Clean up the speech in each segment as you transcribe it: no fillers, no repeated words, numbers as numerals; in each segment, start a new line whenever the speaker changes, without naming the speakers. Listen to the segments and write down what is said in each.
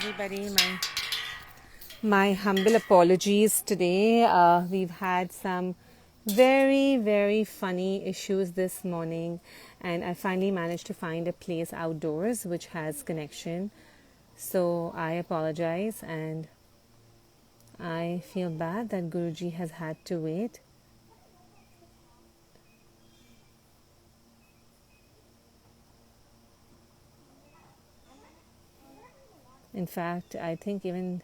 everybody. My humble apologies today. We've had some very funny issues this morning, and I finally managed to find a place outdoors which has connection. So I apologize, and I feel bad that Guruji has had to wait. In fact, I think even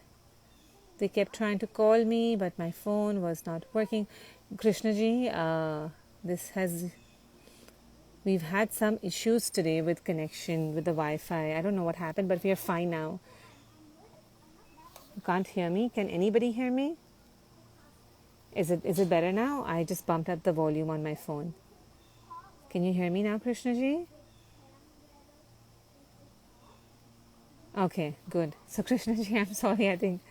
they kept trying to call me, but my phone was not working. Krishnaji, we've had some issues today with connection with the Wi-Fi. I don't know what happened, but we are fine now. You can't hear me? Can anybody hear me? Is it better now? I just bumped up the volume on my phone. Can you hear me now, Krishnaji? Okay, good. So Krishnaji, I'm sorry, I think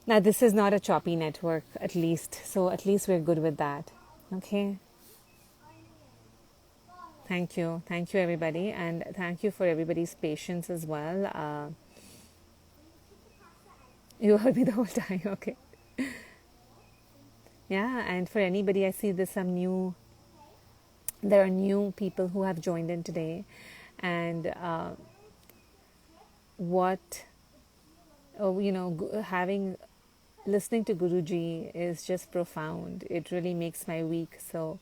now this is not a choppy network, at least. So at least we're good with that. Okay. Thank you everybody, and thank you for everybody's patience as well. You heard me the whole time. Okay. Yeah, and for anybody, I see there are new people who have joined in today, and what having listening to Guruji is just profound. It really makes my week. So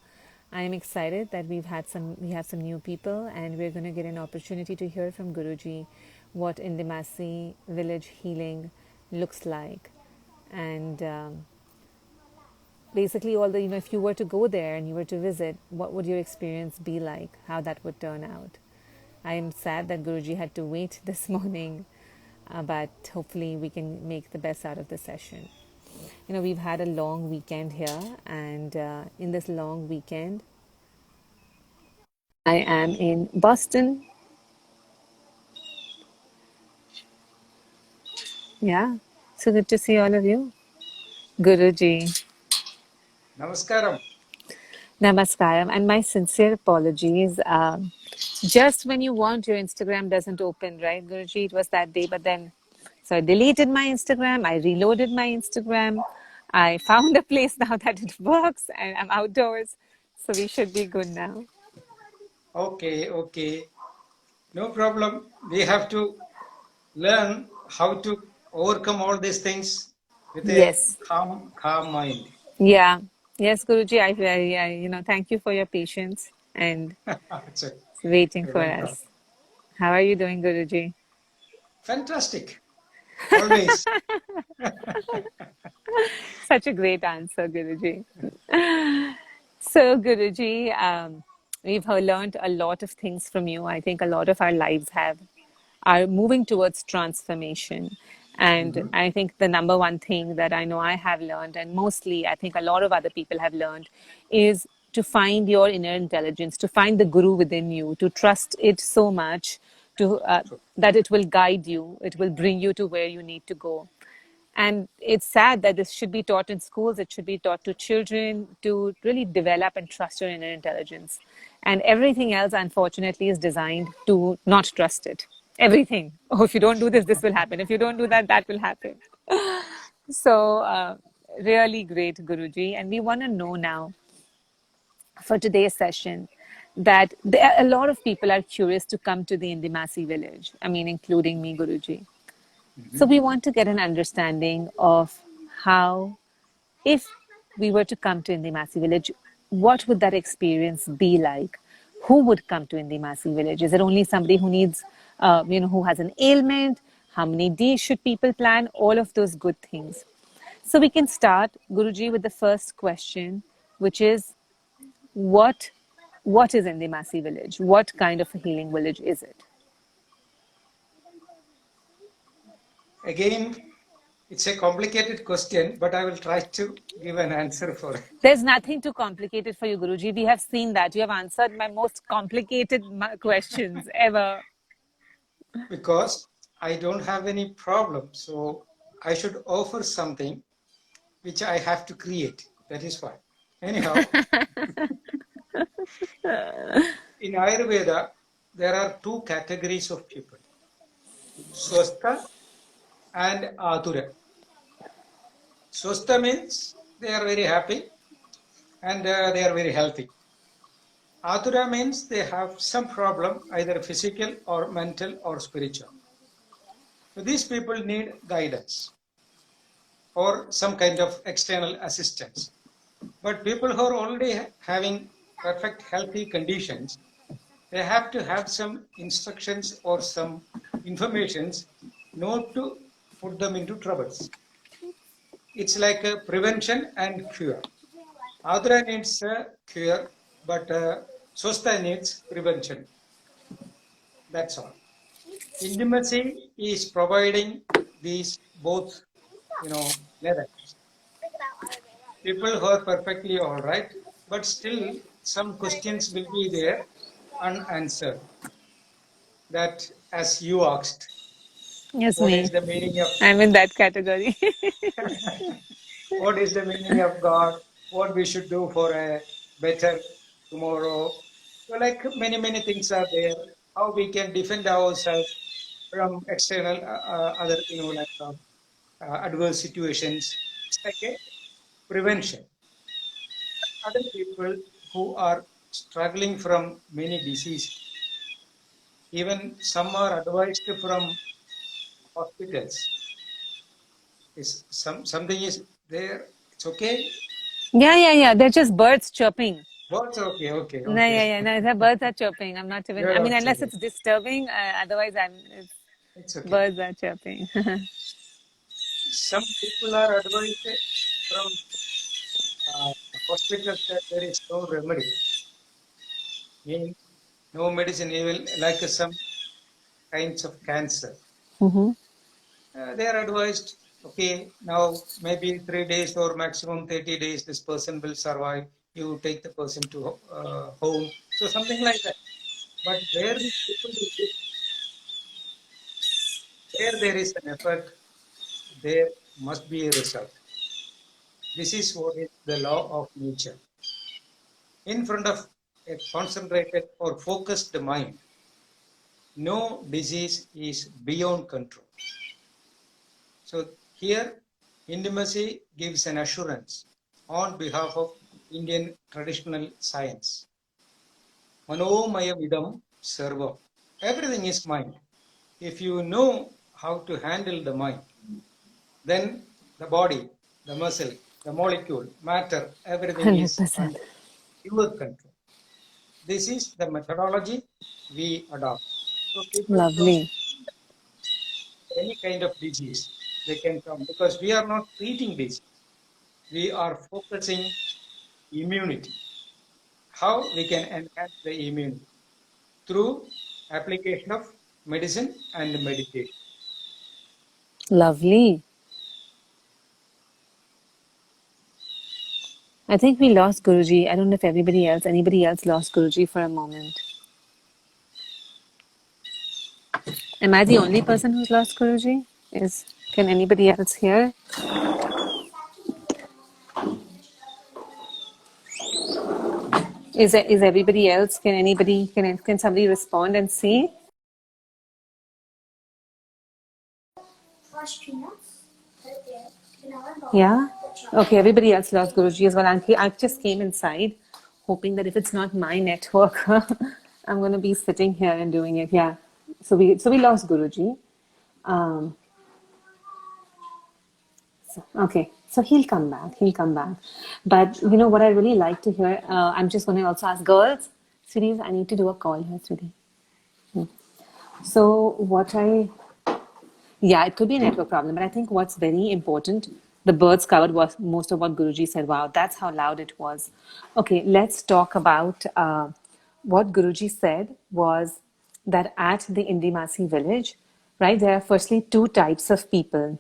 I am excited that we have some new people, and we're going to get an opportunity to hear from Guruji what Indimasi village healing looks like, and basically all the if you were to go there and you were to visit, what would your experience be like? How that would turn out? I am sad that Guruji had to wait this morning, but hopefully we can make the best out of the session. We've had a long weekend here, and in this long weekend, I am in Boston. Yeah, so good to see all of you. Guruji.
Namaskaram.
Namaskaram, and my sincere apologies. Just when you want, your Instagram doesn't open, right, Guruji? It was that day, but then, so I deleted my Instagram, I reloaded my Instagram, I found a place now that it works, and I'm outdoors, so we should be good now.
Okay. No problem. We have to learn how to overcome all these things with a
Yes,
calm mind.
yeah, yes, Guruji. Thank you for your patience and
It's a,
waiting
you're
for
welcome.
us. How are you doing, Guruji?
Fantastic. Always.
Such a great answer, Guruji. So, Guruji, learned a lot of things from you. I think a lot of our lives are moving towards transformation. And
Mhm.
I think the number one thing that I know I have learned, and mostly I think a lot of other people have learned, is to find your inner intelligence, to find the guru within you, to trust it so much
So,
that it will guide you, it will bring you to where you need to go. And it's sad that this should be taught in schools. It should be taught to children to really develop and trust your inner intelligence. And everything else, unfortunately, is designed to not trust it. Everything. Oh, if you don't do this, this will happen. If you don't do that, that will happen. So, really great, Guruji. And we want to know now for today's session that a lot of people are curious to come to the Indimasi village. I mean, including me, Guruji. So
mhm.
we want to get an understanding of how, if we were to come to Indimasi village, what would that experience be like? Who would come to Indimasi village? Is it only somebody who needs, who has an ailment? How many days should people plan? All of those good things. So we can start, Guruji, with the first question, which is what what is Indimasi village? What kind of a healing village is it?
Again, it's a complicated question, but I will try to give an answer for it
There's nothing too complicated for you, Guruji. We have seen that. You have answered my most complicated questions ever.
because I don't have any problem. So I should offer something which I have to create. That is why. Anyhow, in Ayurveda, there are two categories of people. Swastha and Atura. Swastha means they are very happy and they are very healthy. Atura means they have some problem, either physical or mental or spiritual. So these people need guidance or some kind of external assistance. But people who are already having perfect healthy conditions, they have to have some instructions or some informations not to put them into troubles. It's like a prevention and cure. Adra needs a cure, but Swastha needs prevention. That's all. Intimacy is providing these both, levels. People who are perfectly all right, but still some questions will be there unanswered. That, as you asked,
Yes,
what
me.
is the meaning of
I'm in that category.
what is the meaning of God? What we should do for a better tomorrow? So, like many things are there. How we can defend ourselves from external other, adverse situations. It's like a prevention. Other people who are struggling from many diseases, even some are advised from hospitals. Is something is there? It's okay.
Yeah, yeah, yeah. They're just birds chirping.
What's okay? Okay,
No, yeah,
okay.
yeah. No, the birds are chirping. I'm not even. I
You're
mean,
also
unless
good.
it's disturbing. Otherwise, It's
It's okay.
birds are chirping.
Some people are advised from uh, hospitals that there is no remedy, mean no medicine, even like some kinds of cancer.
Hmm.
They are advised, okay, now maybe 3 days or maximum 30 days, this person will survive. You take the person to home. So something like that. But where these people will live, where there is an effort, there must be a result. This is what is the law of nature. In front of a concentrated or focused mind, no disease is beyond control. So here, intimacy gives an assurance on behalf of Indian traditional science. Manomaya vidam sarvam. Everything is mind. If you know how to handle the mind, then the body, the muscle, the molecule, matter, everything is
100%.
under your control. This is the methodology we adopt. So people from
Lovely.
any kind of disease, they can come because we are not treating disease. We are focusing immunity. How we can enhance the immunity? Through application of medicine and meditation.
Lovely. I think we lost Guruji. I don't know if anybody else lost Guruji for a moment. Am I the only person who's lost Guruji? Can anybody else hear? Is everybody else? Can somebody respond and see? Yeah. Okay. Everybody else lost Guruji as well. I just came inside, hoping that if it's not my network, I'm going to be sitting here and doing it. Yeah. So we lost Guruji. Um, Okay, so he'll come back. He'll come back. But you know what I really like to hear? I'm just going to also ask girls, sweeties, I need to do a call here, sweetie. So, yeah, it could be a network problem, but I think what's very important, the birds covered was most of what Guruji said. Wow, that's how loud it was. Okay, let's talk about what Guruji said was that at the Indimasi village, right, there are firstly two types of people.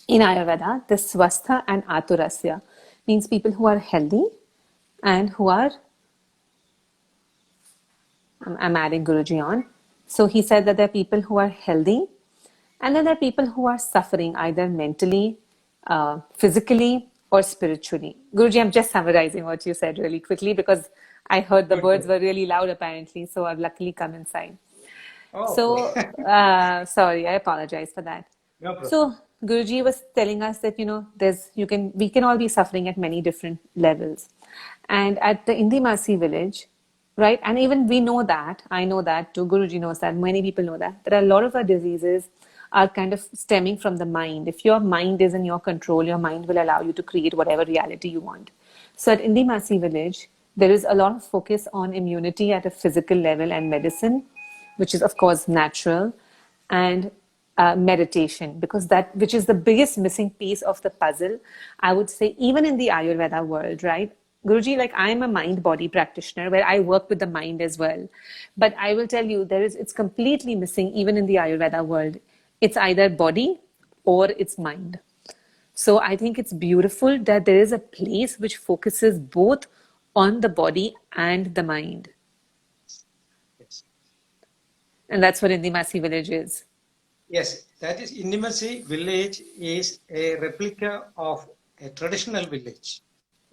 In Ayurveda, the swastha and aturasya means people who are healthy and who are, I'm adding Guruji on. So he said that there are people who are healthy and then there are people who are suffering either mentally, physically, or spiritually. Guruji, I'm just summarizing what you said really quickly because I heard the
Good,
birds
good.
were really loud apparently, so I've luckily come inside.
Oh,
So,
okay.
sorry, I apologize for that.
No problem.
So, Guruji was telling us that, we can all be suffering at many different levels. And at the Indimasi village, right, and even we know that, I know that too, Guruji knows that, many people know that, there are a lot of our diseases are kind of stemming from the mind. If your mind is in your control, your mind will allow you to create whatever reality you want. So at Indimasi village, there is a lot of focus on immunity at a physical level and medicine, which is of course natural, and meditation, because that which is the biggest missing piece of the puzzle, I would say, even in the Ayurveda world, right? Guruji, like I'm a mind body practitioner where I work with the mind as well. But I will tell you, it's completely missing even in the Ayurveda world. It's either body or it's mind. So I think it's beautiful that there is a place which focuses both on the body and the mind.
Yes.
And that's what Indimasi village is.
Yes, that is Indimasi village is a replica of a traditional village,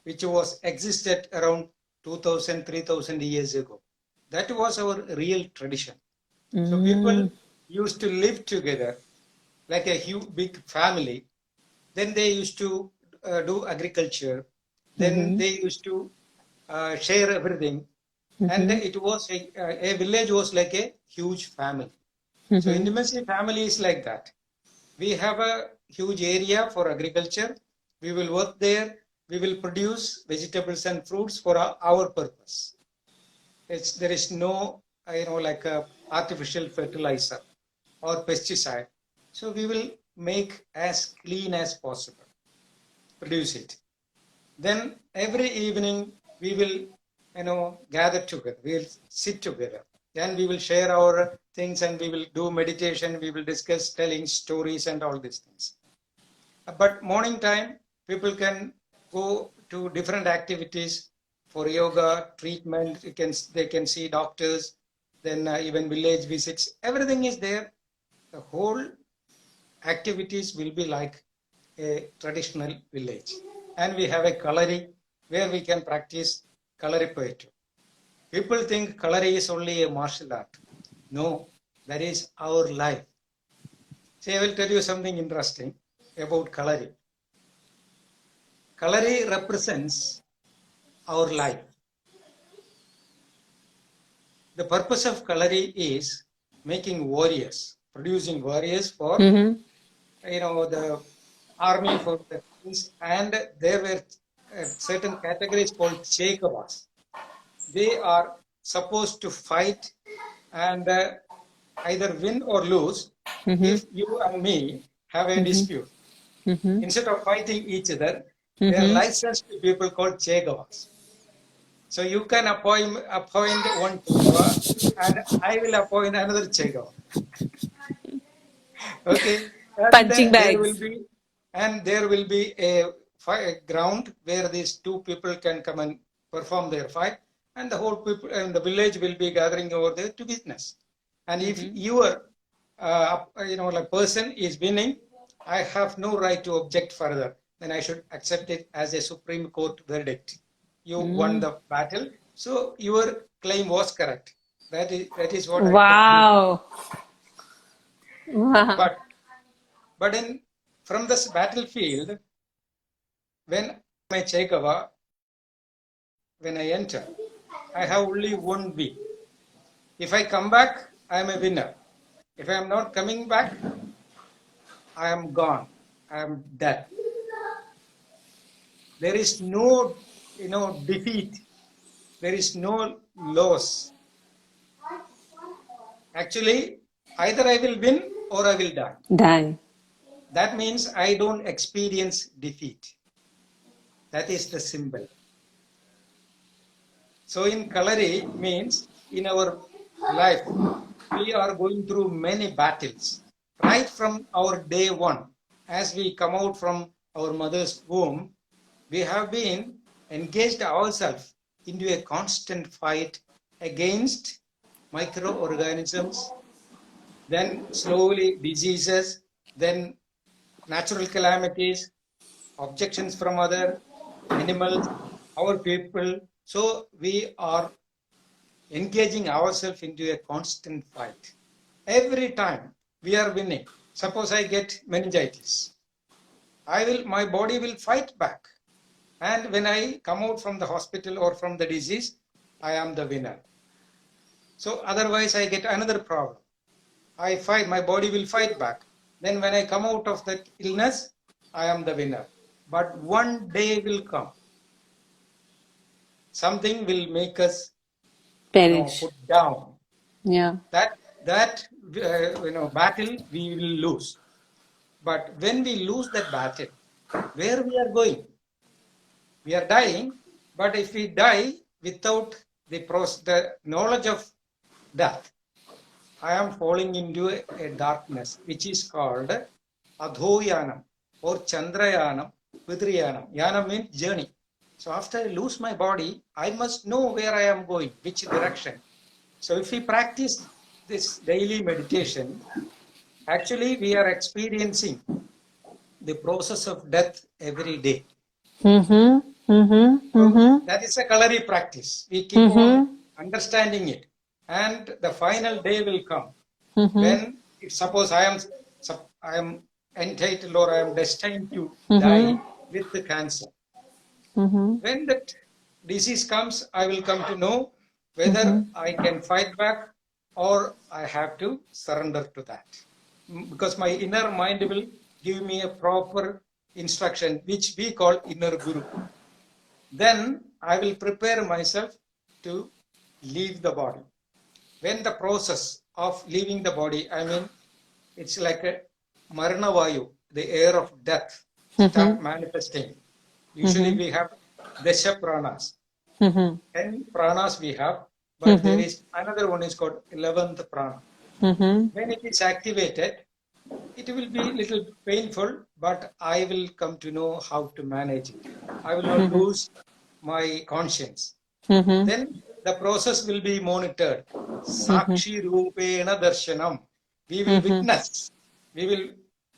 which was existed around 2000, 3000 years ago. That was our real tradition. So people
Mm.
used to live together like a huge big family. Then they used to do agriculture. Then
Mm-hmm.
they used to share everything. And
Mm-hmm.
it was a village was like a huge family. So
Mm-hmm.
intimacy family is like that. We have a huge area for agriculture. We will work there. We will produce vegetables and fruits for our purpose. There is no, like a artificial fertilizer or pesticide. So we will make as clean as possible, produce it. Then every evening we will, gather together. We will sit together. Then we will share our things and we will do meditation. We will discuss telling stories and all these things. But morning time, people can go to different activities for yoga, treatment. They can see doctors, then even village visits. Everything is there. The whole activities will be like a traditional village. And we have a kalari where we can practice kalari poetry. People think kalari is only a martial art. No, that is our life. See, I will tell you something interesting about kalari. Kalari represents our life. The purpose of kalari is making warriors, producing warriors for,
Mm-hmm.
the army for the kings, and there were certain categories called chekavas. They are supposed to fight and either win or lose
Mm-hmm.
if you and me have a
Mm-hmm.
dispute.
Mm-hmm.
Instead of fighting each other, they are
Mm-hmm.
licensed people called chekavas. So you can appoint one chekava and I will appoint another chekava. Okay, and
Punching bags.
there will be a ground where these two people can come and perform their fight, and the whole people and the village will be gathering over there to witness. And if
Mm-hmm.
your like person is winning, I have no right to object further. Then I should accept it as a Supreme Court verdict. You won
Mm.
the battle, so your claim was correct. That is what I believe.
Wow. Wow.
But in from this battlefield, when I Chekava, when I enter, I have only one win. If I come back, I am a winner. If I am not coming back, I am gone. I am dead. There is no, defeat. There is no loss. Actually, either I will win or I will die.
Die.
That means I don't experience defeat. That is the symbol. So in Kalari means in our life, we are going through many battles. Right from our day one, as we come out from our mother's womb, we have been engaged ourselves into a constant fight against microorganisms, then slowly diseases, then natural calamities, objections from other animals, our people. So we are engaging ourselves into a constant fight. every time we are winning. Suppose I get meningitis, my body will fight back. And when I come out from the hospital or from the disease, I am the winner. So otherwise I get another problem. I fight, my body will fight back. Then when I come out of that illness, I am the winner. But one day will come. Something will make us,
Perish.
put down.
Yeah.
That battle we will lose. But when we lose that battle, where we are going? We are dying. But if we die without the knowledge of death, I am falling into a darkness which is called Adhoyanam or Chandrayanam, Vidriyanam. Yanam means journey. So after I lose my body, I must know where I am going, which direction. So if we practice this daily meditation, actually we are experiencing the process of death every day.
Mm-hmm. Mm-hmm.
So
Mm-hmm.
that is a kalari practice. We keep on understanding it. And the final day will come when, if suppose I am entitled or I am destined to die with the cancer. When that disease comes, I will come to know whether I can fight back or I have to surrender to that. Because my inner mind will give me a proper instruction, which we call inner guru. Then I will prepare myself to leave the body. When the process of leaving the body, I mean, it's like a marana vayu, the air of death, start manifesting. Usually we have dasha pranas. 10 pranas we have, but there is another one is called 11th prana. When it is activated, it will be a little painful, but I will come to know how to manage it. I will not lose my conscience. Then the process will be monitored. Sakshi Rupena Darshanam. We will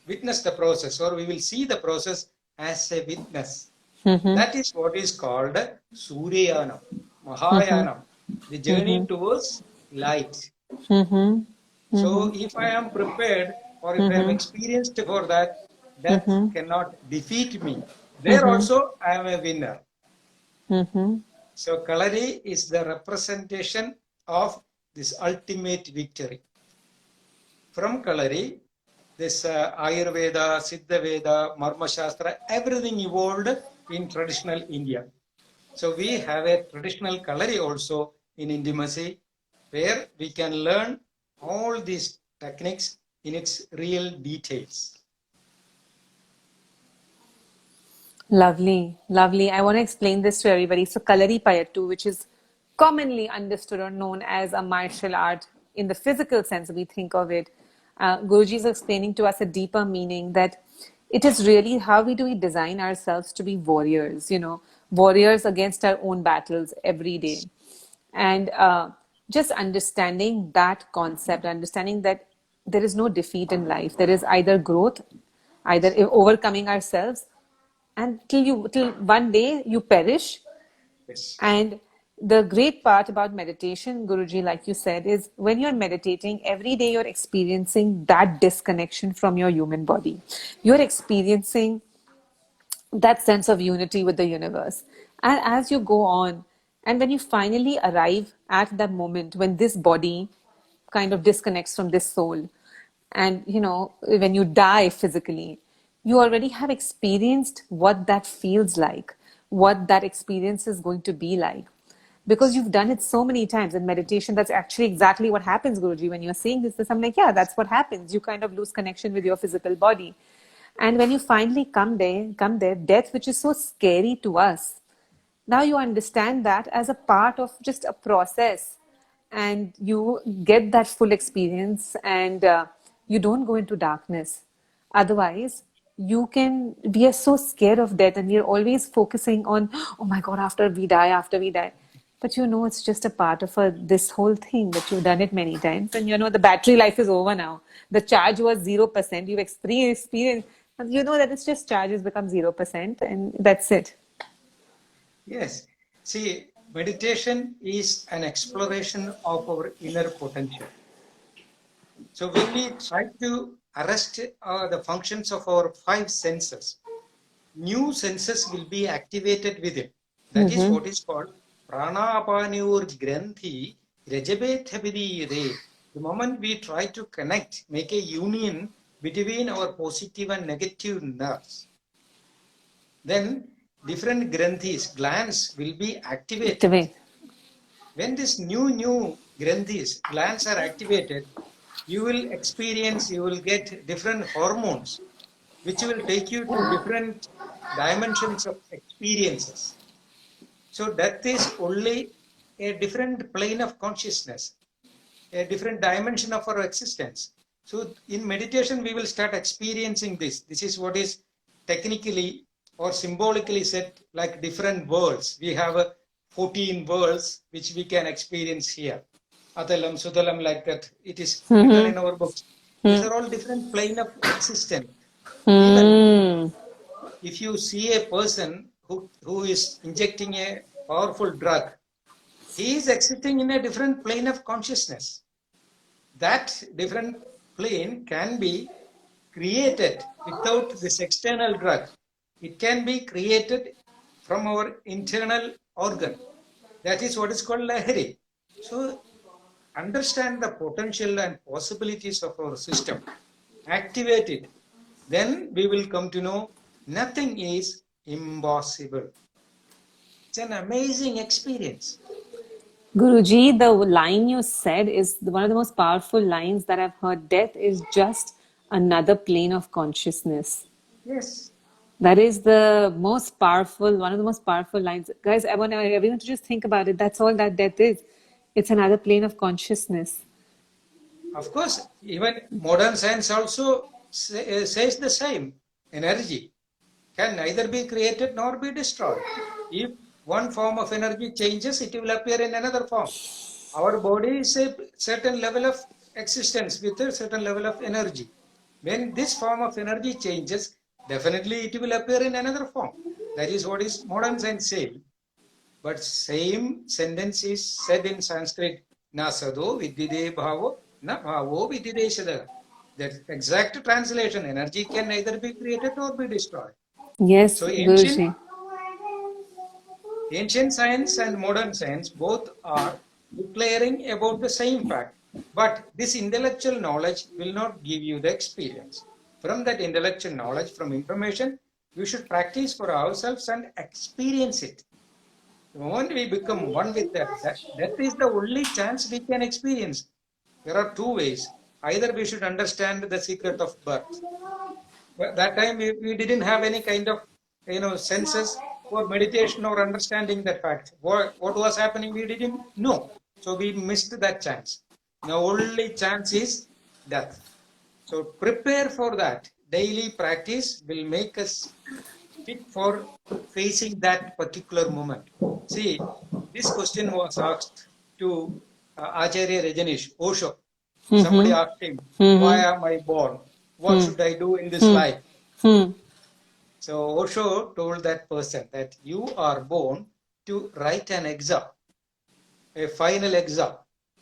witness the process, or we will see the process as a witness. That is what is called Suryayanam, Mahayanam, the journey towards light. So if I am prepared, or if I am experienced for that, death cannot defeat me. There also I am a winner. So Kalari is the representation of this ultimate victory. From Kalari, this Ayurveda, Siddha Veda, Marma Shastra, everything evolved in traditional India. So we have a traditional Kalari also in Indimasi, where we can learn all these techniques in its real details.
Lovely, lovely. I want to explain this to everybody. So, Kalari Payattu, which is commonly understood or known as a martial art in the physical sense, we think of it. Guruji is explaining to us a deeper meaning that it is really how do we design ourselves to be warriors, warriors against our own battles every day. And just understanding that concept, understanding that there is no defeat in life, there is either growth, either overcoming ourselves, and till one day you perish.
Yes.
And the great part about meditation, Guruji, like you said, is when you're meditating, every day you're experiencing that disconnection from your human body. You're experiencing that sense of unity with the universe. And as you go on, and when you finally arrive at that moment when this body kind of disconnects from this soul, and when you die physically, you already have experienced what that feels like, what that experience is going to be like, because you've done it so many times in meditation. That's actually exactly what happens, Guruji. When you're saying this, I'm like, yeah, that's what happens. You kind of lose connection with your physical body. And when you finally come there, death, which is so scary to us, now you understand that as a part of just a process, and you get that full experience, and you don't go into darkness. Otherwise, we are so scared of death, and we are always focusing on, oh my God, after we die, after we die. But it's just a part of this whole thing that you've done it many times. And the battery life is over now. The charge was 0%. You've experienced, and that it's just charges become 0%, and that's it.
Yes. See, meditation is an exploration of our inner potential. So when we try to arrest the functions of our five senses, new senses will be activated within. That is what is called pranapanur granthi rajabethabidi re. The moment we try to connect, make a union between our positive and negative nerves, then different granthis, glands will be activated.
Activate.
When this new granthis, glands are activated, you will get different hormones, which will take you to different dimensions of experiences. So death is only a different plane of consciousness, a different dimension of our existence. So in meditation, we will start experiencing this. This is what is technically or symbolically said like different worlds. We have 14 worlds which we can experience here. Atalam, Sudalam, like that. It is written in our books. These are all different plane of existence. Even if you see a person who is injecting a powerful drug, he is existing in a different plane of consciousness. That different plane can be created without this external drug. It can be created from our internal organ. That is what is called lahari. So understand the potential and possibilities of our system. Activate it. Then we will come to know nothing is impossible. It's an amazing experience.
Guruji, the line you said is one of the most powerful lines that I've heard. Death is just another plane of consciousness.
Yes.
That is the most powerful, one of the most powerful lines. Guys, I want everyone to just think about it. That's all that death is. It's another plane of consciousness.
Of course, even modern science also says the same. Energy can neither be created nor be destroyed. If one form of energy changes, it will appear in another form. Our body is a certain level of existence with a certain level of energy. When this form of energy changes, definitely it will appear in another form. That is what is modern science saying. But same sentence is said in Sanskrit, na sado vidyade bhavo, na bhavo vidyade sada. That exact translation, energy can neither be created nor be destroyed.
Yes,
So
Guruji.
ancient science and modern science both are declaring about the same fact. But this intellectual knowledge will not give you the experience. From that intellectual knowledge, from information, we should practice for ourselves and experience it. The moment we become one with that is the only chance we can experience. There are two ways. Either we should understand the secret of birth. But that time we didn't have any kind of senses for meditation or understanding that fact. What was happening, we didn't know. So we missed that chance. The only chance is death. So prepare for that. Daily practice will make us fit for facing that particular moment. See, this question was asked to Acharya Rajanish, Osho. Somebody asked him, why am I born? What should I do in this life? So Osho told that person that you are born to write an exam, a final exam.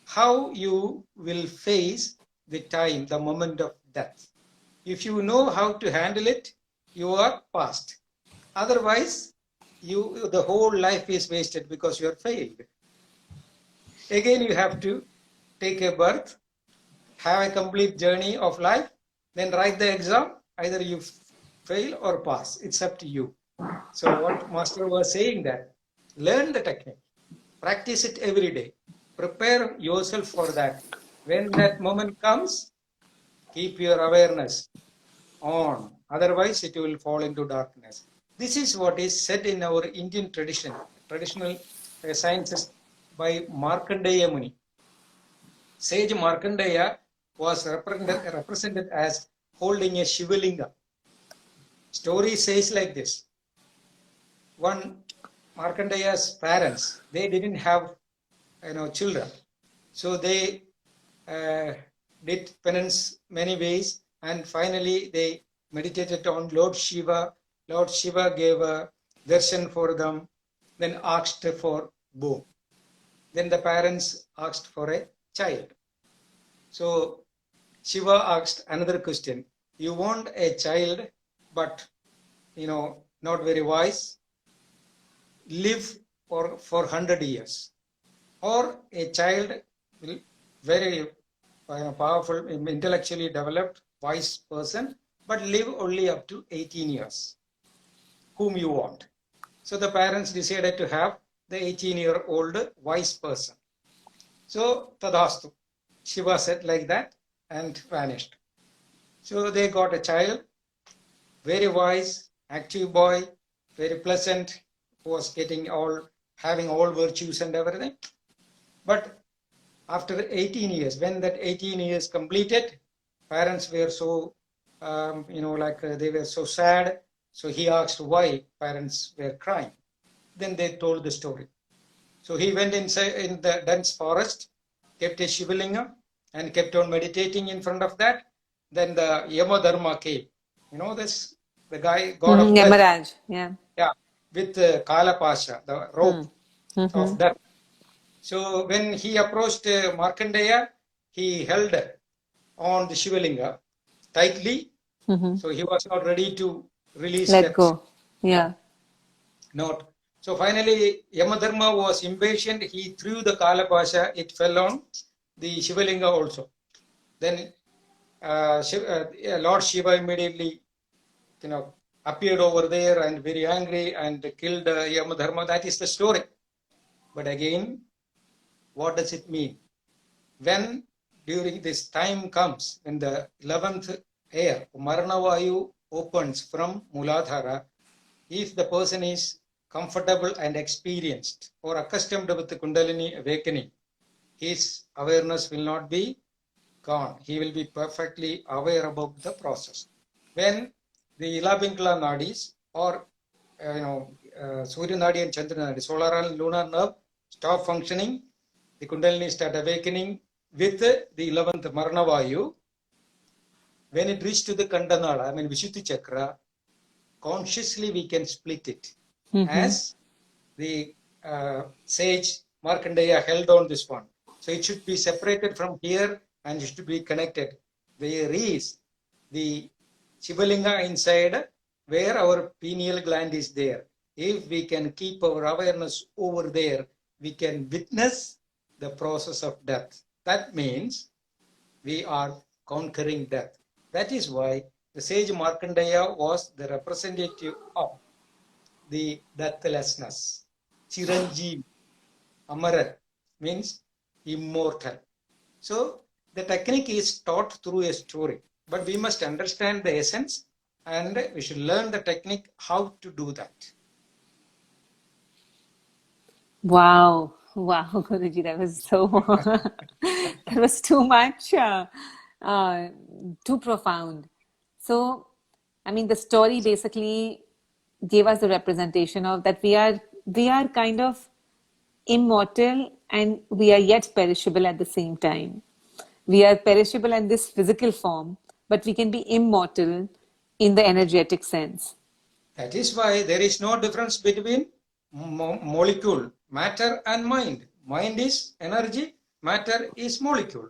How you will face the time, the moment of death. If you know how to handle it, you are passed. Otherwise, the whole life is wasted because you are failed. Again, you have to take a birth, have a complete journey of life, then write the exam. Either you fail or pass. It's up to you. So what Master was saying that, learn the technique, practice it every day, prepare yourself for that. When that moment comes, keep your awareness on. Otherwise, it will fall into darkness. This is what is said in our Indian traditional sciences by Markandeya Muni. Sage Markandeya was represented as holding a Shivalinga. Story says like this. One Markandeya's parents, they didn't have children. So they did penance many ways, and finally they meditated on Lord Shiva. Lord Shiva gave a darshan for them, then asked for boon. Then the parents asked for a child. So Shiva asked another question. You want a child, but not very wise, live for 100 years, or a child will very powerful, intellectually developed, wise person, but live only up to 18 years. Whom you want? So the parents decided to have the 18-year-old wise person. So tadastu. Shiva said like that and vanished. So they got a child, very wise, active boy, very pleasant, was having all virtues and everything. But after 18 years, when that 18 years completed, parents were so, they were so sad. So he asked why parents were crying. Then they told the story. So he went inside in the dense forest, kept a Shivalinga and kept on meditating in front of that. Then the Yamadharma came. The guy, god of death.
Yamaraj, yeah.
Yeah, with Kala Pasha, the rope of death. So when he approached Markandeya, he held on the Shivalinga tightly. So he was not ready to release
Let
that.
go. Yeah.
Not. So finally, Yamadharma was impatient. He threw the Kala Pasha. It fell on the Shivalinga also. Then Lord Shiva immediately, appeared over there and very angry and killed Yamadharma. That is the story. But again, what does it mean? When during this time comes, when the 11th air, Maranavayu, opens from Muladhara, if the person is comfortable and experienced or accustomed with the Kundalini awakening, his awareness will not be gone. He will be perfectly aware about the process. When the Ilapinkala nadis or Surya Nadi and Chandra Nadi, solar and lunar nerve, stop functioning, the Kundalini start awakening with the 11th Maranavayu. When it reaches to the Kandanala, Vishuddhi Chakra, consciously we can split it. As the sage Markandeya held on this one. So it should be separated from here and it should be connected. There is the Shivalinga inside where our pineal gland is there. If we can keep our awareness over there, we can witness the process of death. That means we are conquering death. That is why the sage Markandeya was the representative of the deathlessness. Chiranjeev, Amarat, means immortal. So the technique is taught through a story, but we must understand the essence and we should learn the technique how to do that.
Wow. Wow, Guruji, that was so, that was too much, too profound. So, the story basically gave us the representation of that we are kind of immortal and we are yet perishable at the same time. We are perishable in this physical form, but we can be immortal in the energetic sense.
That is why there is no difference between molecule, matter and mind. Mind is energy, matter is molecule.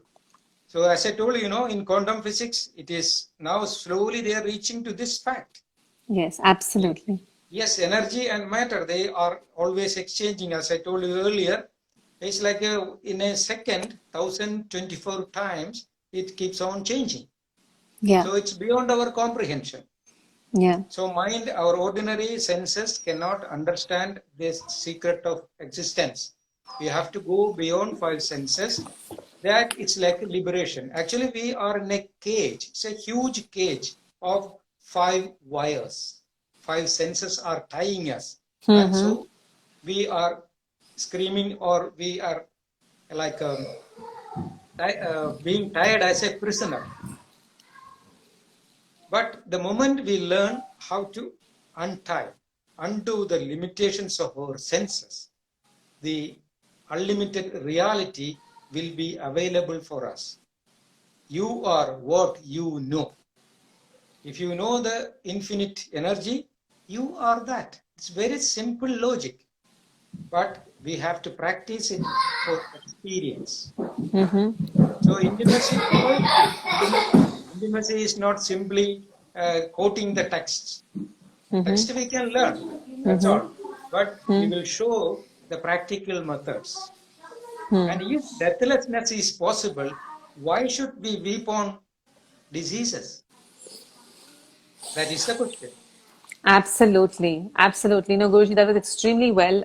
So as I told you, in quantum physics, it is now slowly they are reaching to this fact.
Yes, absolutely.
Yes, energy and matter, they are always exchanging. As I told you earlier, it's like in a second, 1024 times, it keeps on changing.
Yeah.
So it's beyond our comprehension.
Yeah.
So mind, our ordinary senses cannot understand this secret of existence. We have to go beyond 5 senses. That it's like liberation. Actually, we are in a cage. It's a huge cage of 5 wires. 5 senses are tying us. And so we are screaming or we are like being tied as a prisoner. But the moment we learn how to undo the limitations of our senses, the unlimited reality will be available for us. You are what you know. If you know the infinite energy, you are that. It's very simple logic. But we have to practice it for experience. So intimacy provides this. Intimacy is not simply quoting the texts. Text we can learn, that's all. But we will show the practical methods. And if deathlessness is possible, why should we weep on diseases? That is the question.
Absolutely, absolutely. No, Guruji, that was extremely well,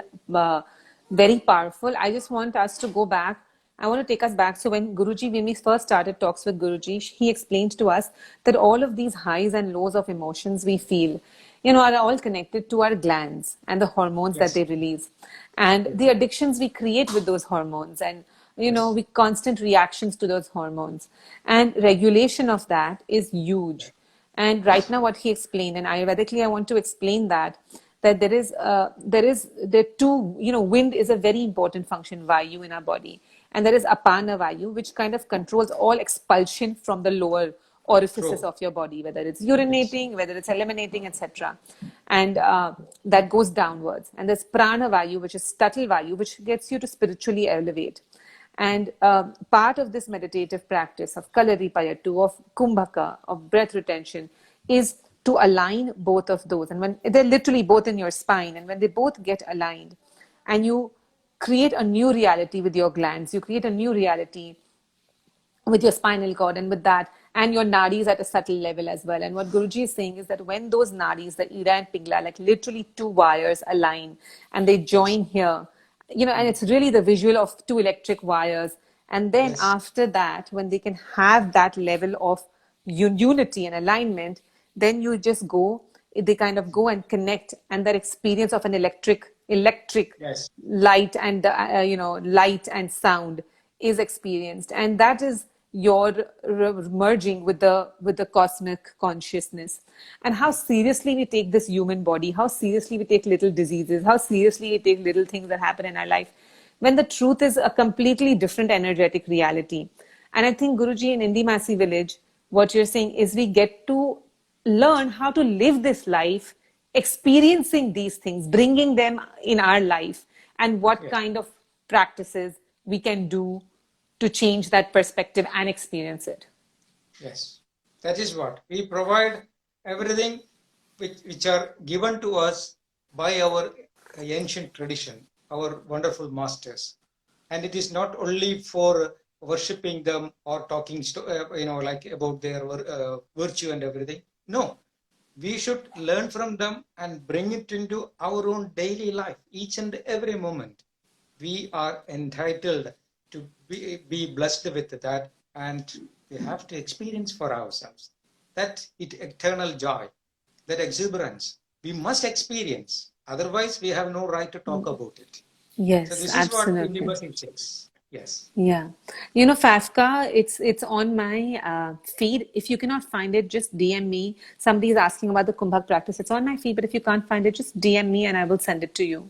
very powerful. I just want us to go back. I want to take us back. So when we first started talks with Guruji, he explained to us that all of these highs and lows of emotions we feel, are all connected to our glands and the hormones that
Yes,
they release, and
yes,
the addictions we create with those hormones, and
yes,
we constant reactions to those hormones, and regulation of that is huge. And right now, what he explained, and Ayurvedically, I want to explain that there are two, wind is a very important function, Vayu, in our body. And there is Apana Vayu, which kind of controls all expulsion from the lower orifices
true.
of your body, whether it's
Yes,
urinating, whether it's eliminating, etc. And that goes downwards. And there's Prana Vayu, which is Tatal Vayu, which gets you to spiritually elevate. And part of this meditative practice of Kalaripayattu, of Kumbhaka, of breath retention, is to align both of those. And when they're literally both in your spine, and when they both get aligned, and you create a new reality with your glands, you create a new reality with your spinal cord, and with that, and your nadis at a subtle level as well. And what Guruji is saying is that when those nadis, the Ida and Pingla, like literally two wires align and they
yes,
join here, and it's really the visual of two electric wires. And then
yes,
after that, when they can have that level of unity and alignment, then you just go, they kind of go and connect, and that experience of an electric
yes,
light and light and sound is experienced, and that is your merging with the cosmic consciousness. And how seriously we take this human body, how seriously we take little diseases, how seriously we take little things that happen in our life, when the truth is a completely different energetic reality. And I think, Guruji, in Indimasi village, what you're saying is we get to learn how to live this life, experiencing these things, bringing them in our life, and what
yes,
kind of practices we can do to change that perspective and experience it.
yes. That is what we provide everything which are given to us by our ancient tradition, our wonderful masters. And it is not only for worshipping them or talking, like about their virtue and everything. No, we should learn from them and bring it into our own daily life, each and every moment. We are entitled to be blessed with that, and we have to experience for ourselves that eternal joy, that exuberance. We must experience, otherwise, we have no right to talk about it. So,
Yes,
this is what
absolutely.
Indimasi says. Yes.
Yeah. Fafka, it's on my feed. If you cannot find it, just DM me. Somebody is asking about the Kumbhak practice. It's on my feed, but if you can't find it, just DM me and I will send it to you.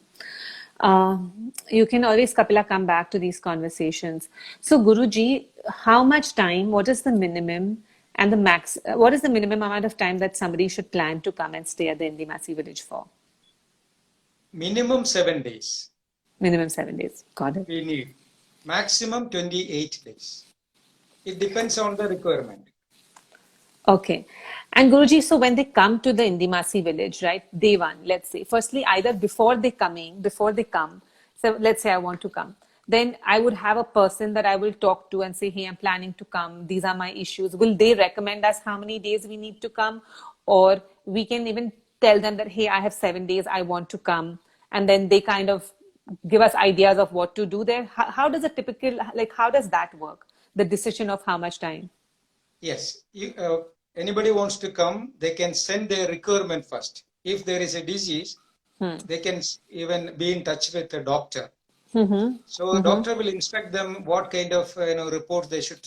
You can always, Kapila, come back to these conversations. So, Guruji, how much time, what is the minimum and the max, what is the minimum amount of time that somebody should plan to come and stay at the Indimasi village for?
Minimum 7 days
Minimum 7 days. Got it.
we need, maximum 28 days. It depends on the requirement.
Okay. And Guruji, so when they come to the Indimasi village, right, day one, let's say, firstly, either before they come, so let's say I want to come, then I would have a person that I will talk to and say, hey, I'm planning to come. These are my issues. Will they recommend us how many days we need to come? Or we can even tell them that, hey, I have 7 days, I want to come. And then they kind of give us ideas of what to do there. How does a typical, like, how does that work? The decision of how much time?
Yes, anybody wants to come, they can send their requirement first. If there is a disease, they can even be in touch with the doctor. So the doctor will instruct them what kind of reports they should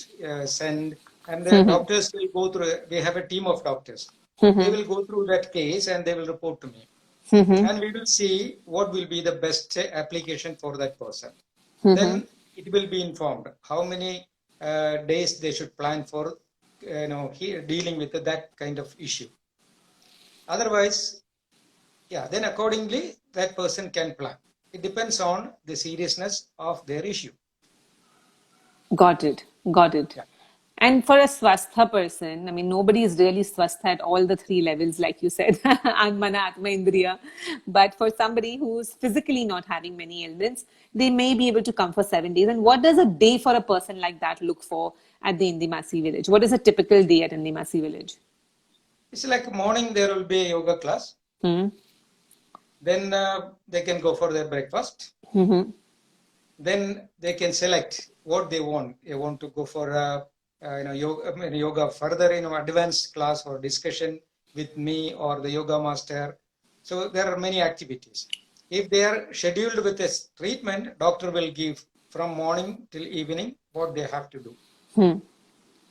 send, and the doctors will go through. We have a team of doctors. They will go through that case and they will report to me, and we will see what will be the best application for that person. Then it will be informed how many days they should plan for dealing with that kind of issue. Otherwise, yeah, then accordingly that person can plan. It depends on the seriousness of their issue.
Got it. Got it.
Yeah.
And for a swastha person, I mean, nobody is really swastha at all the three levels, like you said, Anmana, Atma, Indriya. But for somebody who's physically not having many ailments, they may be able to come for 7 days. And what does a day for a person like that look for at the Indimasi village? What is a typical day at Indimasi village?
It's like morning there will be a yoga class.
Hmm.
Then they can go for their breakfast.
Mm-hmm.
Then they can select what they want. They want to go for yoga further, advanced class or discussion with me or the yoga master. So there are many activities. If they are scheduled with a treatment, doctor will give from morning till evening what they have to do.
Hmm.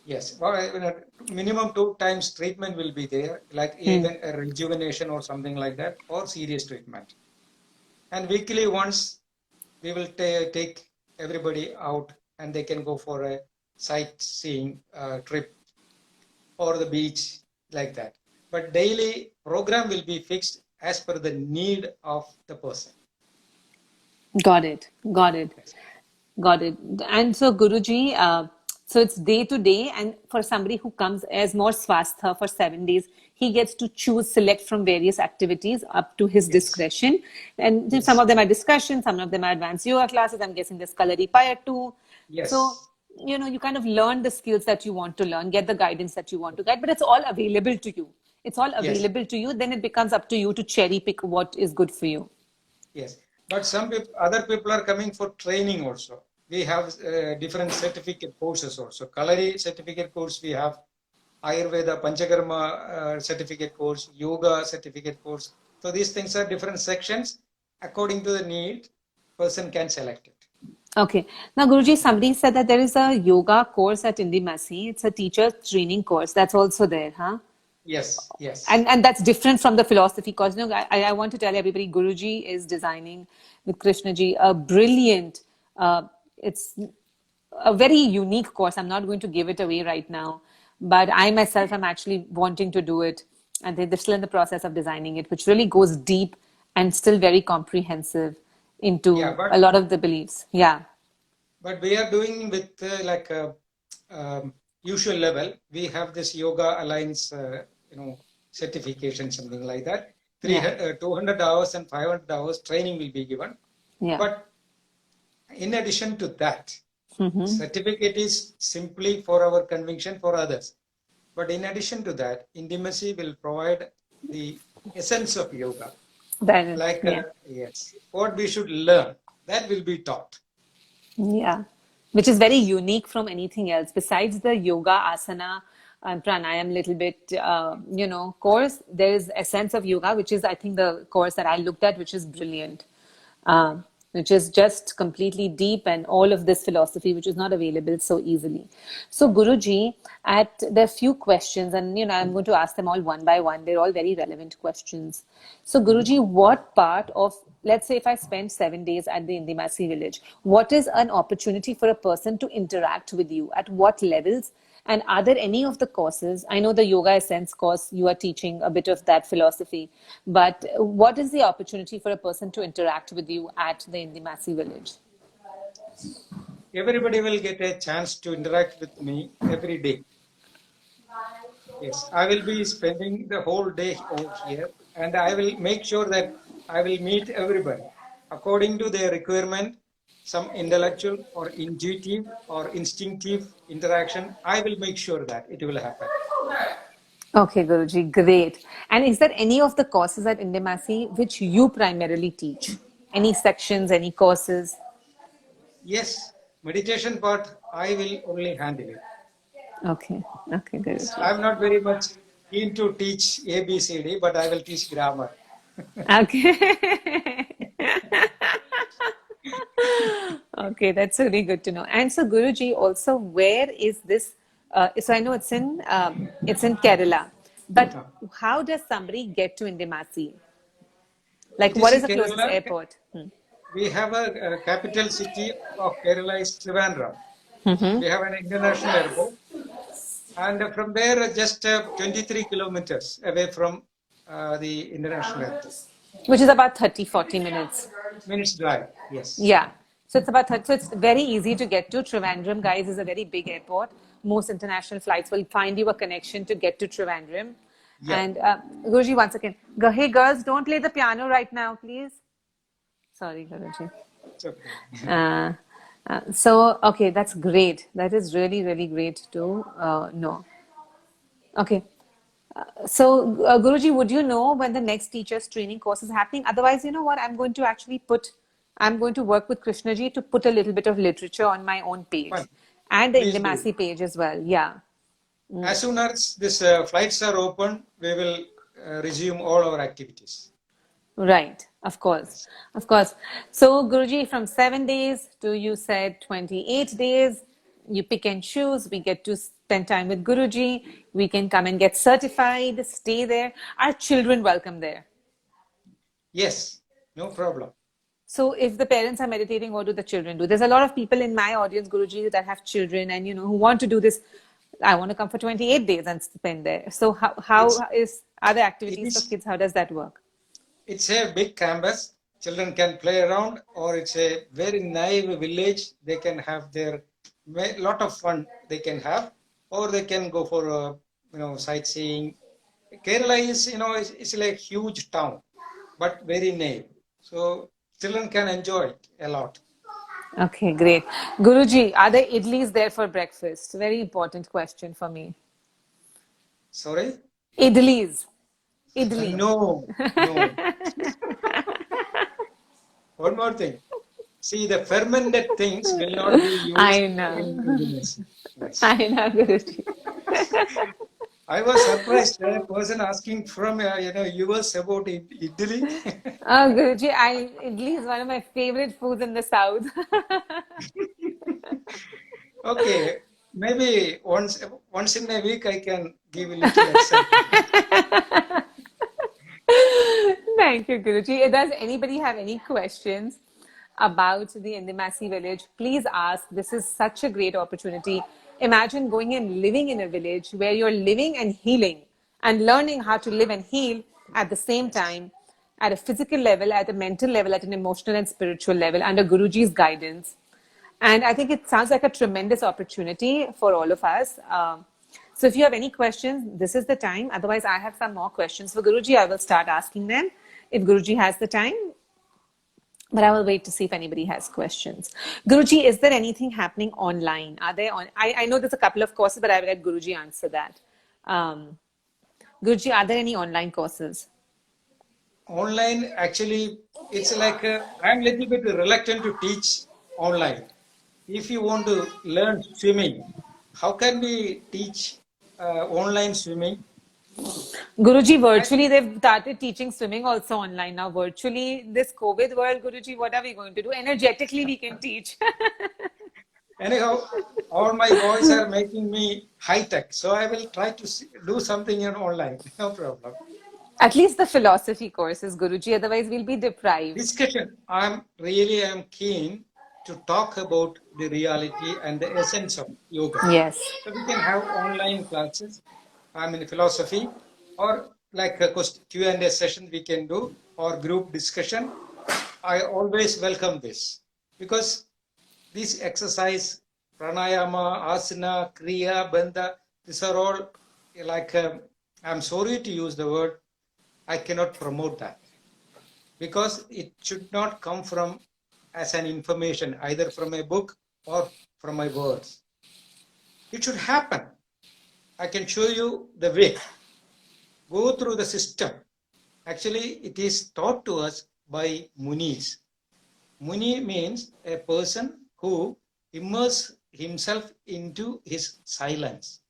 Yes, well, minimum 2 times treatment will be there, like
Hmm.
even a rejuvenation or something like that, or serious treatment. And weekly once we will take everybody out and they can go for a sightseeing trip or the beach like that. But daily program will be fixed as per the need of the person.
Got it. Got it.
Yes.
Got it. And so, Guruji, so it's day to day, and for somebody who comes as more swastha for 7 days, he gets to choose, select from various activities up to his
Yes.
discretion. And some
Yes.
of them are discussion, some of them are advanced yoga classes. I'm guessing there's Kalari Paya too. So,
Yes.
you kind of learn the skills that you want to learn, get the guidance that you want to get, but it's all available to you. It's all
Yes.
available to you. Then it becomes up to you to cherry pick what is good for you.
Yes, but some people, other people are coming for training also. We have different certificate courses also. Kalari certificate course we have, Ayurveda Panchakarma certificate course, Yoga certificate course. So these things are different sections. According to the need, person can select it.
Okay. Now, Guruji, somebody said that there is a yoga course at Indimasi. It's a teacher training course. That's also there, huh?
Yes, yes,
And that's different from the philosophy course. I want to tell everybody, Guruji is designing with Krishnaji a brilliant, it's a very unique course. I'm not going to give it away right now, but I myself am actually wanting to do it. And they're still in the process of designing it, which really goes deep and still very comprehensive
yeah.
into a lot of the beliefs. Yeah.
But we are doing with like a usual level. We have this Yoga Alliance, certification, something like that.
Yeah.
200 hours and 500 hours training will be given.
Yeah.
But in addition to that,
Mm-hmm.
certificate is simply for our conviction for others. But in addition to that, Intimacy will provide the essence of yoga.
That,
Like,
yeah.
yes, what we should learn, that will be taught.
Yeah, which is very
Yes.
unique from anything else. Besides the yoga, asana, and pranayam, little bit, course, there is a sense of yoga, which is, I think, the course that I looked at, which is brilliant, which is just completely deep and all of this philosophy, which is not available so easily. So, Guruji, there are few questions, and I'm going to ask them all one by one. They're all very relevant questions. So,
Mhm.
Guruji, what part of, let's say, if I spend 7 days at the Indimasi village, what is an opportunity for a person to interact with you? At what levels? And are there any of the courses? I know the Yoga Essence course, you are teaching a bit of that philosophy, but what is the opportunity for a person to interact with you at the Indimasi village?
Everybody will get a chance to interact with me every day. Yes, I will be spending the whole day over here, and I will make sure that I will meet everybody according to their requirement. Some intellectual or intuitive or instinctive interaction, I will make sure that it will happen.
Okay, Guruji, great. And is there any of the courses at Indemasi which you primarily teach? Any sections, any courses?
Yes, meditation part, I will only handle it.
Okay, okay,
Yes,
Guruji.
I'm not very much keen to teach ABCD, but I will teach grammar.
Okay. Okay, that's really good to know. And so, Guruji, also, where is this? So I know it's in Kerala, but
Uh,
how does somebody get to Indemasi? Like,
It is
what is
in
the closest
Kerala.
airport?
We have a capital city of Kerala is Trivandrum.
Mm-hmm.
We have an international airport, and from there, just 23 kilometers away from the international airport.
Which is about 30, 40 minutes.
Minutes drive. Yes.
Yeah. So it's about so it's very easy to get to. Trivandrum, guys, is a very big airport. Most international flights will find you a connection to get to Trivandrum.
Yeah,
And Guruji, once again, hey girls, don't play the piano right now, please. Sorry, Guruji.
it's okay.
Uh, so okay, that's great. That is really really great to know. Okay. So, Guruji, would you know when the next teacher's training course is happening? Otherwise, you know what? I'm going to work with Krishnaji to put a little bit of literature on my own page
Fine.
and the
Please do.
Indimasi page as well. Yeah,
As soon as this flights are open, we will resume all our activities.
right. Of course.
Yes.
Of course. So, Guruji, from 7 days to you said 28 days, you pick and choose. We get to spend time with Guruji. We can come and get certified, stay there. Our children welcome there.
Yes, no problem.
So if the parents are meditating, what do the children do? There's a lot of people in my audience, Guruji, that have children and who want to do this. I want to come for 28 days and spend there. So
It's
how is other
it
activities for
is
kids? How does that work?
it's a big campus. Children can play around, or it's a very naive village. They can have their lot of fun. They can have, or they can go for sightseeing. Kerala is it's like huge town, but very naive. So children can enjoy it a lot.
Okay, great. Guruji, are there idlis there for breakfast? Very important question for me.
Sorry?
Idlis. Idli.
No, no. One more thing. See, the fermented things will not be used
I know.
in Indonesia. Yes.
I know, Guruji.
I was surprised a person asking from US about Italy.
Oh, Guruji, idli is one of my favorite foods in the south.
Okay, maybe once in a week I can give a little example.
Thank you, Guruji. Does anybody have any questions about the Indimasi village? Please ask. This is such a great opportunity. Imagine going and living in a village where you're living and healing and learning how to live and heal at the same
Yes.
time, at a physical level, at a mental level, at an emotional and spiritual level, under Guruji's guidance. And I think it sounds like a tremendous opportunity for all of us. So if you have any questions, this is the time. Otherwise, I have some more questions for Guruji. I will start asking them if Guruji has the time. But I will wait to see if anybody has questions. Guruji, is there anything happening online? Are there on? I know there's a couple of courses, but I will let Guruji answer that. Um, Guruji, are there any online courses?
Online, actually, it's like I'm a little bit reluctant to teach online. If you want to learn swimming, how can we teach online swimming?
Guruji,
I,
virtually they've started teaching swimming also online now. Virtually, this COVID world, Guruji, what are we going to do? Energetically, we can teach.
anyhow, all my boys are making me high tech, so I will try to do something in online. No problem.
At least the philosophy courses, Guruji. Otherwise, we'll be deprived.
Discussion. I'm keen to talk about the reality and the essence of yoga.
Yes.
So we can have online classes. I'm in philosophy, or like a Q&A session we can do, or group discussion. I always welcome this because this exercise, pranayama, asana, kriya, bandha, these are all like, I'm sorry to use the word, I cannot promote that because it should not come from as an information, either from a book or from my words. It should happen. I can show you the way. Go through the system. Actually, it is taught to us by Munis. Muni means a person who immerses himself into his silence.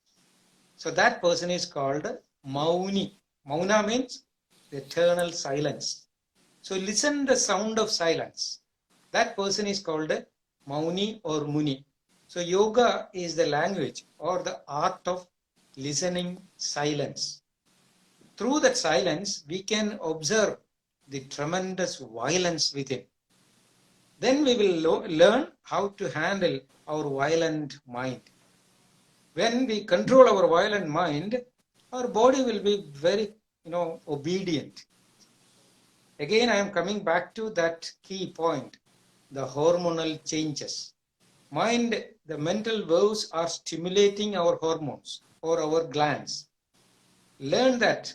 So that person is called Mauni. Mauna means eternal silence. So listen the sound of silence. That person is called a Mauni or Muni. So yoga is the language or the art of listening silence. Through that silence, we can observe the tremendous violence within. Then we will learn how to handle our violent mind. When we control our violent mind, our body will be very, obedient. Again, I am coming back to that key point. the hormonal changes. Mind, the mental waves are stimulating our hormones or our glands. Learn that,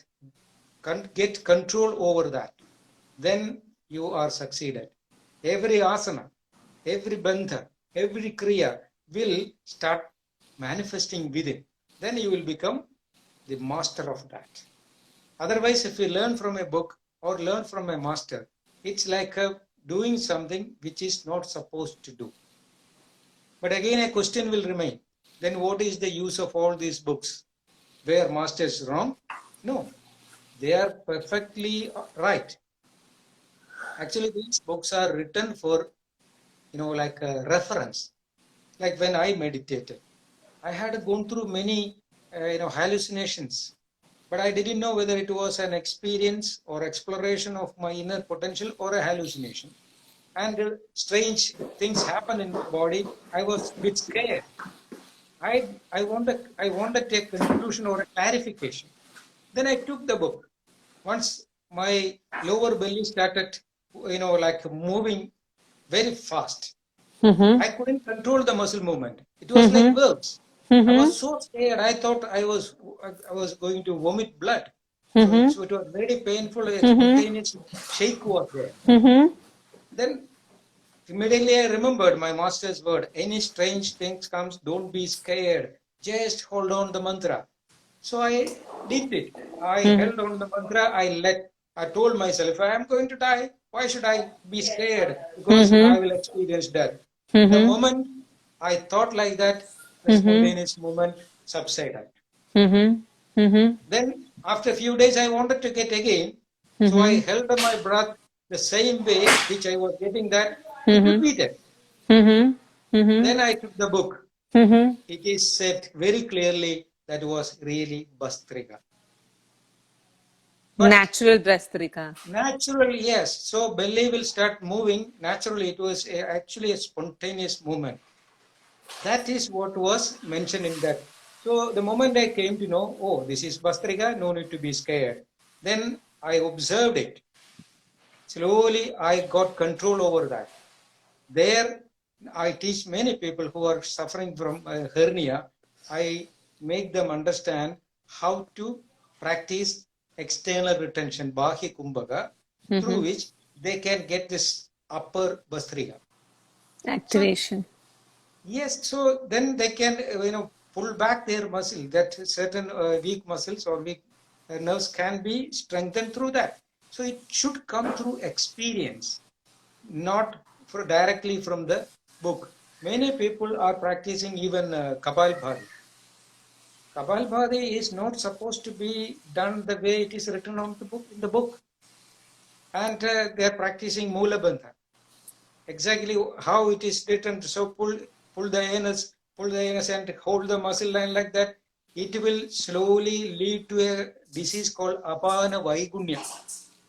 get control over that. Then you are succeeded. Every asana, every bandha, every kriya will start manifesting within. Then you will become the master of that. Otherwise, if you learn from a book or learn from a master, it's like doing something which is not supposed to do. But again, a question will remain. Then what is the use of all these books? Where master is wrong? No, they are perfectly right. Actually, these books are written for, like a reference. Like when I meditated, I had gone through many, hallucinations, but I didn't know whether it was an experience or exploration of my inner potential or a hallucination. And strange things happen in my body. I was a bit scared. I wanted a conclusion or a clarification. Then I took the book. Once my lower belly started, like moving very fast. I couldn't control the muscle movement. It was like verbs. I was so scared. I thought I was going to vomit blood. So it was very painful. A spontaneous shake was there. Then immediately I remembered my master's word. Any strange things comes, don't be scared. Just hold on the mantra. So I did it. I held on the mantra. I told myself, I am going to die. Why should I be scared? Because I will experience death. The moment I thought like that, the spontaneous movement subsided. Then after a few days, I wanted to get again. So I held my breath the same way which I was getting that. It repeated. Then I took the book. It is said very clearly that was really Bastrika. But
Natural Brastrika.
naturally, yes. So belly will start moving. Naturally, it was actually a spontaneous movement. That is what was mentioned in that. So the moment I came to know, oh, this is Bastrika, no need to be scared. Then I observed it. Slowly, I got control over that. There, I teach many people who are suffering from hernia. I make them understand how to practice external retention, Bahi Kumbhaka, through which they can get this upper Bastrika.
Activation.
So, yes, so then they can, pull back their muscle, that certain weak muscles or weak nerves can be strengthened through that. So it should come through experience, not directly from the book. Many people are practicing even Kapalbhati. Kapalbhati is not supposed to be done the way it is written on the book, in the book. And they are practicing Mula Bandha. Exactly how it is written. So pull the anus and hold the muscle line like that. It will slowly lead to a disease called Apana Vaigunya.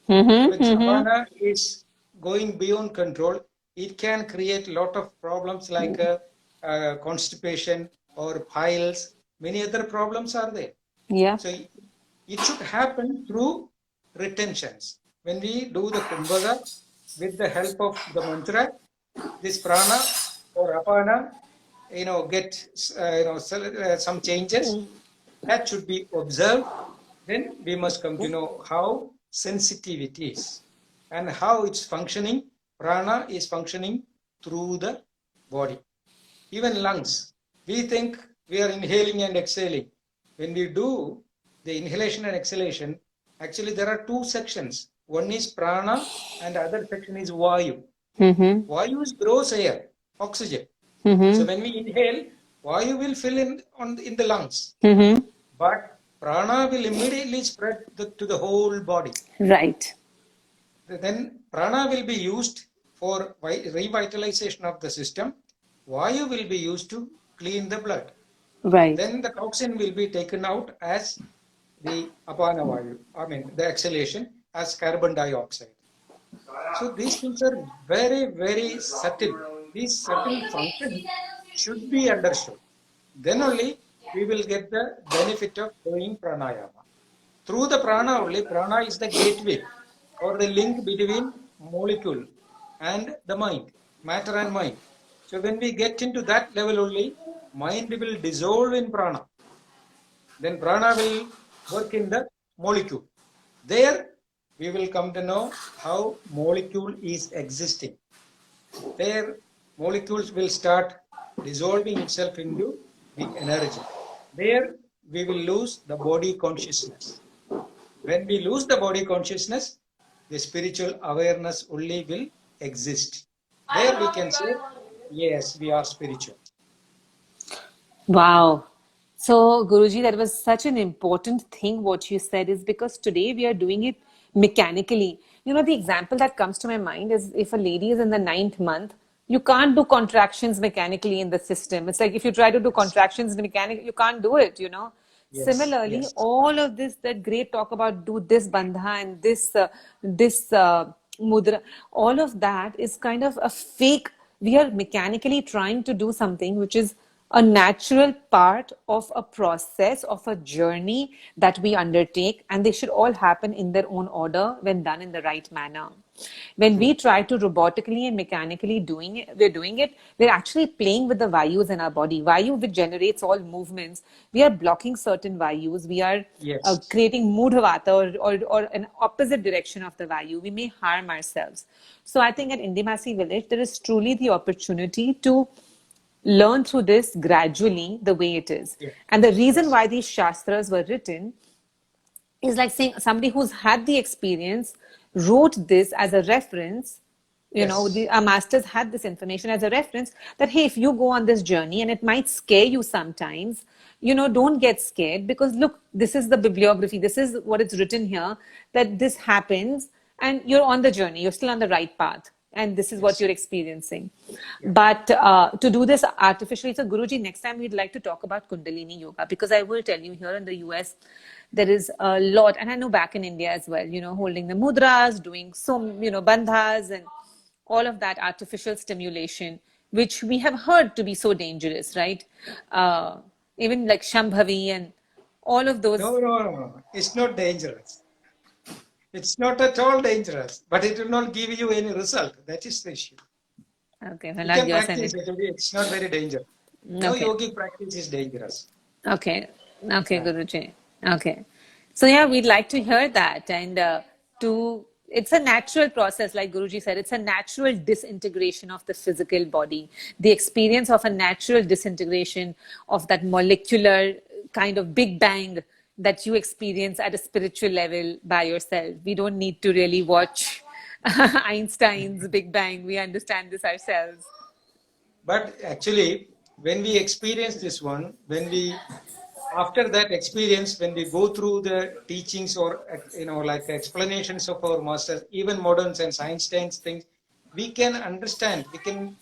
When Apana is going beyond control, it can create a lot of problems like constipation or piles. Many other problems are there.
Yeah.
So it should happen through retentions. When we do the Kumbhaka with the help of the mantra, this prana or apana, get some changes that should be observed. Then we must come to know how sensitive it is and how it's functioning. Prana is functioning through the body. Even lungs. We think we are inhaling and exhaling. When we do the inhalation and exhalation, actually there are two sections. One is prana and the other section is vayu. Vayu is gross air, oxygen. So when we inhale, vayu will fill in the lungs. But prana will immediately spread to the whole body.
Right.
Then prana will be used for revitalization of the system. Vayu will be used to clean the blood.
Right.
Then the toxin will be taken out as the apana vayu, the exhalation as carbon dioxide. So these things are very, very subtle. These subtle functions should be understood. Then only we will get the benefit of doing pranayama. Through the prana only, prana is the gateway or the link between molecule and the mind. matter and mind. So when we get into that level only, mind will dissolve in prana. Then prana will work in the molecule. There we will come to know how molecule is existing. There molecules will start dissolving itself into the energy. There we will lose the body consciousness. When we lose the body consciousness, the spiritual awareness only will exist. There we can say, yes, we are spiritual.
Wow. So, Guruji, that was such an important thing what you said is because today we are doing it mechanically. You know, the example that comes to my mind is if a lady is in the ninth month, you can't do contractions mechanically in the system. It's like if you try to do
Yes,
contractions in the mechanic, you can't do it, you know.
yes,
Similarly,
yes,
all of this, that great talk about do this bandha and this mudra, all of that is kind of a fake. We are mechanically trying to do something which is a natural part of a process, of a journey that we undertake, and they should all happen in their own order when done in the right manner. When we
true.
try to robotically and mechanically doing it, we're actually playing with the vayus in our body. Vayu, which generates all movements, we are blocking certain vayus. We are
Yes,
creating mudhavata or an opposite direction of the vayu. We may harm ourselves. So I think at Indimasi village, there is truly the opportunity to learn through this gradually the way it is.
yes,
And the reason
yes,
why these shastras were written is like saying somebody who's had the experience wrote this as a reference. You know,
yes,
our masters had this information as a reference that, hey, if you go on this journey and it might scare you sometimes, you know, don't get scared because look, this is the bibliography, this is what it's written here, that this happens and you're on the journey, you're still on the right path and this is what
yes,
you're experiencing.
yeah.
But to do this artificially, so Guruji, next time we'd like to talk about Kundalini Yoga because I will tell you here in the US, there is a lot, and I know back in India as well, you know, holding the mudras, doing some, you know, bandhas and all of that artificial stimulation, which we have heard to be so dangerous, right? Even like Shambhavi and all of those.
No, no, no, no. It's not dangerous. It's not at all dangerous, but it will not give you any result. That is the issue.
Okay, well,
You
not
can
yours and
practice
it.
it. It's not very dangerous. No
Okay.
yogic practice is dangerous.
Okay, okay,
Yeah.
Guruji. Okay. So yeah, we'd like to hear that. And to it's a natural process, like Guruji said, it's a natural disintegration of the physical body. The experience of a natural disintegration of that molecular kind of big bang that you experience at a spiritual level by yourself. We don't need to really watch Einstein's Big Bang. We understand this ourselves.
But actually, when we experience this one, when we after that experience, when we go through the teachings or like explanations of our masters, even modern science, Einstein's things, we can understand. We can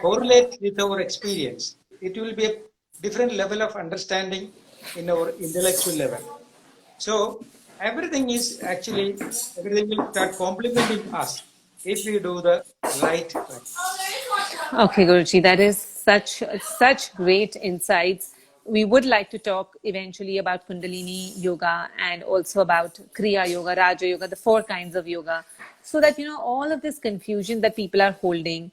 correlate with our experience. It will be a different level of understanding in our intellectual level. So everything will start complementing us if we do the right practice.
Okay, Guruji, that is such great insights. We would like to talk eventually about Kundalini yoga and also about Kriya yoga, Raja yoga, the four kinds of yoga, so that you know all of this confusion that people are holding,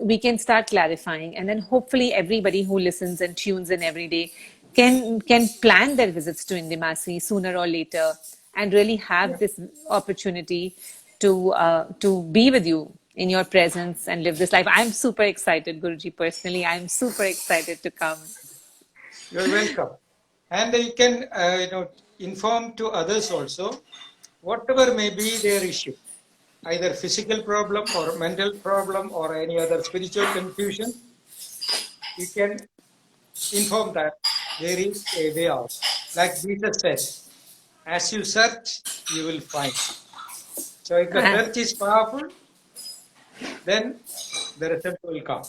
we can start clarifying, and then hopefully everybody who listens and tunes in every day can plan their visits to Indimasi sooner or later and really have
Yeah,
this opportunity to be with you in your presence and live this life. I'm super excited, Guruji. Personally, I'm super excited to come.
you're welcome. And you can inform to others also, whatever may be their issue, either physical problem or mental problem or any other spiritual confusion, you can inform that there is a way out. Like Jesus said, as you search, you will find. So if the
Uh,
search is powerful, then the result will come.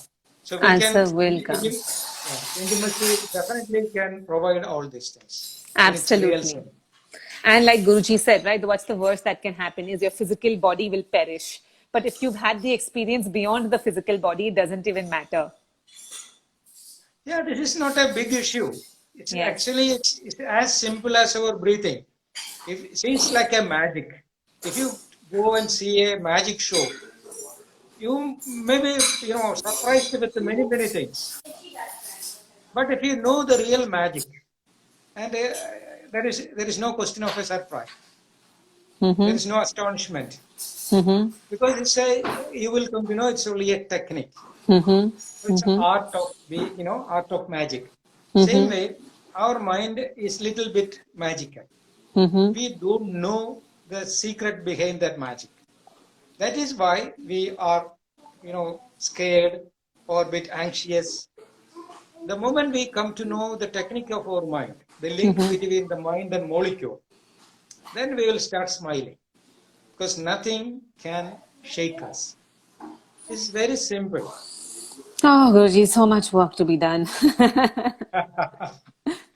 So we can,
Answer will come.
intimacy definitely can provide all these things in its real
Absolutely.
sense.
And like Guruji said, right, what's the worst that can happen is your physical body will perish. But if you've had the experience beyond the physical body, it doesn't even matter.
Yeah, this is not a big issue. It's
Yes.
actually it's as simple as our breathing. If it seems like a magic. If you go and see a magic show, You may be, surprised with many, many things. But if you know the real magic, and there is no question of a surprise, there is no astonishment, because you will come to know it's only a technique. It's art of art of magic. Same way, our mind is little bit magical. We don't know the secret behind that magic. That is why we are, scared or a bit anxious. The moment we come to know the technique of our mind, the link between the mind and molecule, then we will start smiling because nothing can shake us. It's very simple.
Oh, Guruji, so much work to be done.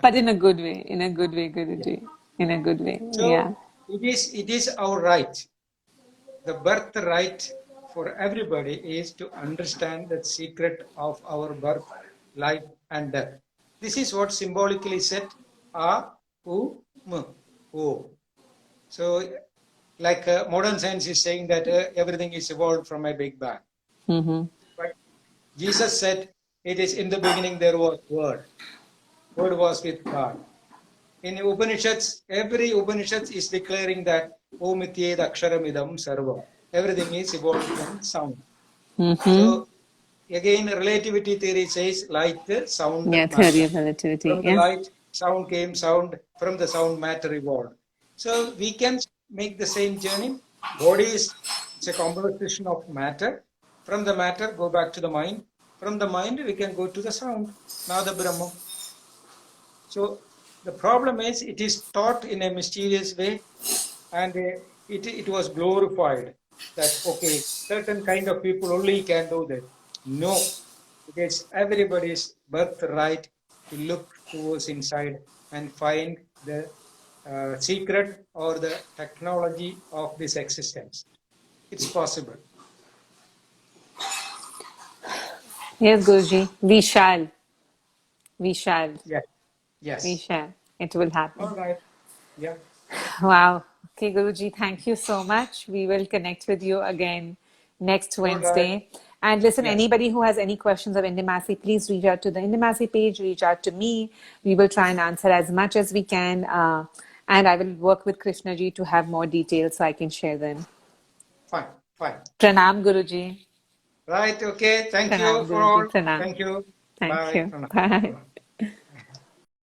But in a good way,
Yeah.
Guruji. In a good way, yeah.
So it is our right. The birthright for everybody is to understand the secret of our birth, life, and death. This is what symbolically said A, U, M, O. So, like modern science is saying that everything is evolved from a big bang. But Jesus said, it is in the beginning there was Word. Word was with God. In Upanishads, every Upanishad is declaring that Om Ityed Aksharam Idam Sarvam. Everything is evolved from sound. So again, relativity theory says light, sound,
Yeah, theory
matter.
of relativity.
From the
Yeah.
light, sound came, sound. From the sound, matter evolved. So we can make the same journey. Body it's a composition of matter. From the matter, go back to the mind. From the mind, we can go to the sound, Nada Brahma. So the problem is it is taught in a mysterious way, and it was glorified that okay, certain kind of people only can do that. No, it is everybody's birthright to look towards inside and find the secret or the technology of this existence. It's possible.
Yes, Guruji. We shall. We shall.
Yes.
We
Yes.
shall. It will
All
happen.
right. Yeah.
Wow. Okay, Guruji, thank you so much. We will connect with you again next
All right.
Wednesday. And listen,
Yes.
anybody who has any questions of Indimasi, please reach out to the Indimasi page, reach out to me. We will try and answer as much as we can. And I will work with Krishnaji to have more details so I can share them.
Fine. Fine.
Pranam, Guruji.
Right. Okay. Thank you
Pranam,
for
Guruji.
all.
Pranam.
Thank you.
Thank
Bye.
you.
Pranam.
Bye.
Pranam.